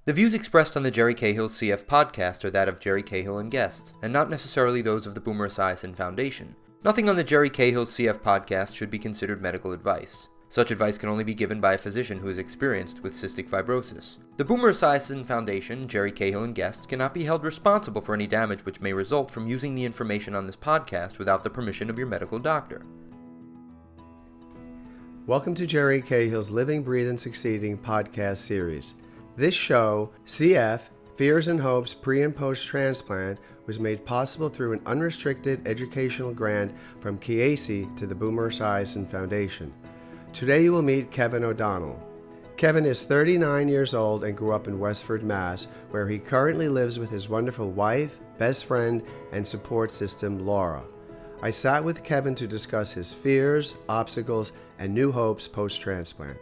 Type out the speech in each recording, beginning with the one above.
The views expressed on the Jerry Cahill CF podcast are that of Jerry Cahill and guests, and not necessarily those of the Boomer Esiason Foundation. Nothing on the Jerry Cahill CF podcast should be considered medical advice. Such advice can only be given by a physician who is experienced with cystic fibrosis. The Boomer Esiason Foundation, Jerry Cahill and guests cannot be held responsible for any damage which may result from using the information on this podcast without the permission of your medical doctor. Welcome to Jerry Cahill's Living, Breathe, and Succeeding podcast series. This show, CF, Fears and Hopes Pre- and Post-Transplant, was made possible through an unrestricted educational grant from Chiesi to the Boomer Esiason Foundation. Today you will meet Kevin O'Donnell. Kevin is 39 years old and grew up in Westford, Mass., where he currently lives with his wonderful wife, best friend, and support system, Laura. I sat with Kevin to discuss his fears, obstacles, and new hopes post-transplant.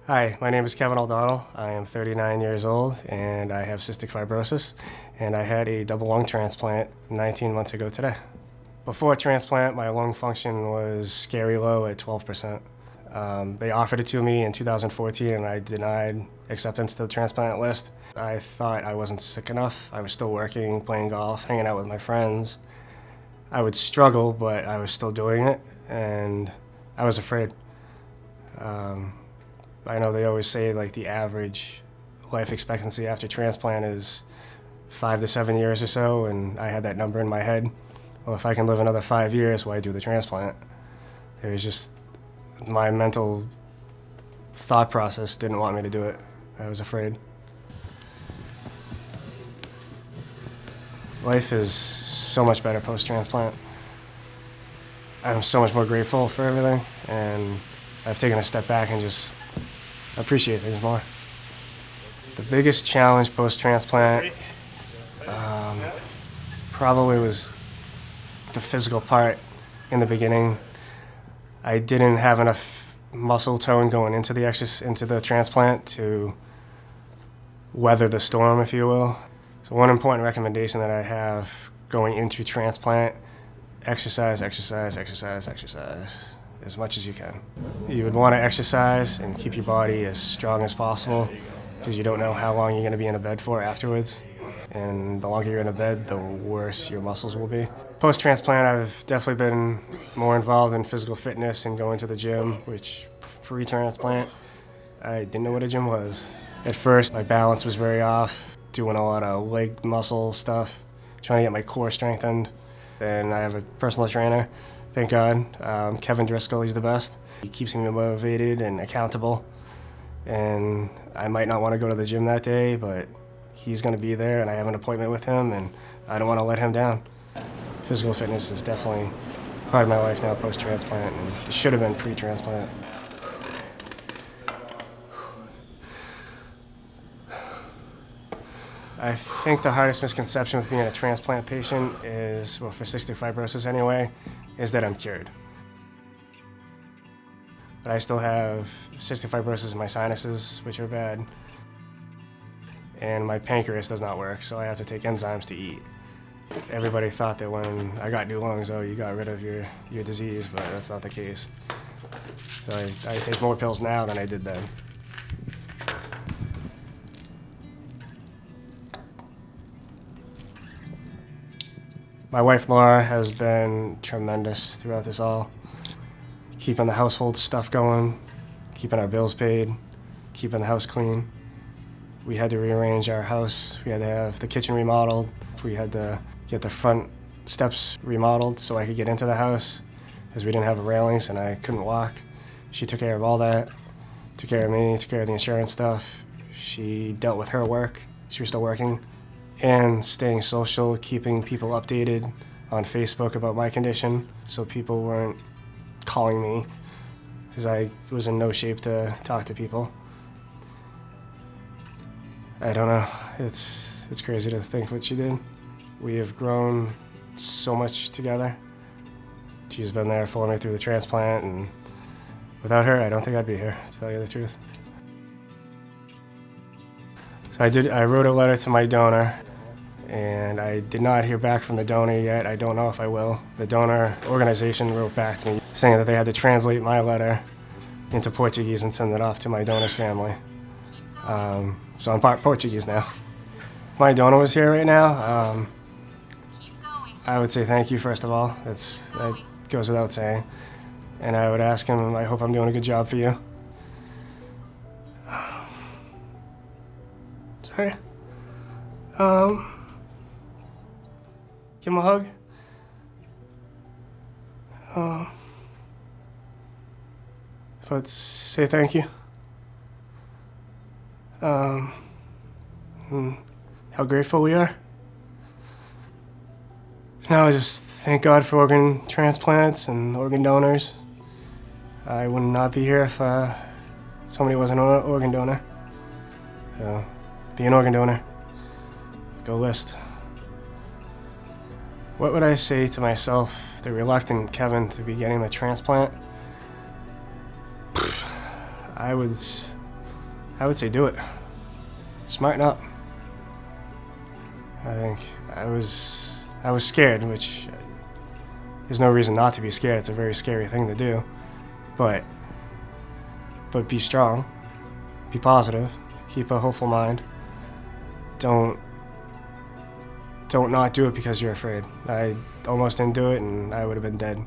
Hi, my name is Kevin O'Donnell. I am 39 years old and I have cystic fibrosis, and I had a double lung transplant 19 months ago today. Before transplant, my lung function was scary low at 12%. They offered it to me in 2014 and I denied acceptance to the transplant list. I thought I wasn't sick enough. I was still working, playing golf, hanging out with my friends. I would struggle, but I was still doing it, and I was afraid. I know they always say like the average life expectancy after transplant is 5 to 7 years or so, and I had that number in my head. Well, if I can live another 5 years, why do the transplant? It was just my mental thought process didn't want me to do it. I was afraid. Life is so much better post-transplant. I'm so much more grateful for everything, and I've taken a step back and just appreciate things more. The biggest challenge post-transplant probably was the physical part in the beginning. I didn't have enough muscle tone going into the transplant to weather the storm, if you will. So one important recommendation that I have going into transplant: exercise, exercise, exercise, exercise as much as you can. You would want to exercise and keep your body as strong as possible, because you don't know how long you're going to be in a bed for afterwards. And the longer you're in a bed, the worse your muscles will be. Post-transplant, I've definitely been more involved in physical fitness and going to the gym, which pre-transplant, I didn't know what a gym was. At first, my balance was very off, doing a lot of leg muscle stuff, trying to get my core strengthened. And I have a personal trainer, thank God. Kevin Driscoll, he's the best. He keeps me motivated and accountable. And I might not want to go to the gym that day, but he's going to be there, and I have an appointment with him, and I don't want to let him down. Physical fitness is definitely part of my life now post-transplant, and it should have been pre-transplant. I think the hardest misconception with being a transplant patient is, well, for cystic fibrosis anyway, is that I'm cured. But I still have cystic fibrosis in my sinuses, which are bad, and my pancreas does not work, so I have to take enzymes to eat. Everybody thought that when I got new lungs, oh, you got rid of your disease, but that's not the case. So I take more pills now than I did then. My wife, Laura, has been tremendous throughout this all. Keeping the household stuff going, keeping our bills paid, keeping the house clean. We had to rearrange our house. We had to have the kitchen remodeled. We had to get the front steps remodeled so I could get into the house, because we didn't have railings and I couldn't walk. She took care of all that, took care of me, took care of the insurance stuff. She dealt with her work. She was still working. And staying social, keeping people updated on Facebook about my condition so people weren't calling me, because I was in no shape to talk to people. I don't know, it's crazy to think what she did. We have grown so much together. She's been there for me through the transplant, and without her, I don't think I'd be here, to tell you the truth. So I wrote a letter to my donor, and I did not hear back from the donor yet. I don't know if I will. The donor organization wrote back to me saying that they had to translate my letter into Portuguese and send it off to my donor's family. So I'm part Portuguese now. If my donor was here right now, I would say thank you, first of all. That goes without saying. And I would ask him, I hope I'm doing a good job for you. Sorry. Give him a hug. Let's say thank you. And how grateful we are. Now I just thank God for organ transplants and organ donors. I would not be here if somebody wasn't an organ donor. So, be an organ donor. Go list. What would I say to myself, the reluctant Kevin, to be getting the transplant? I would say do it. Smarten up. I think I was scared, which there's no reason not to be scared. It's a very scary thing to do. But be strong. Be positive. Keep a hopeful mind. Don't not do it because you're afraid. I almost didn't do it and I would have been dead.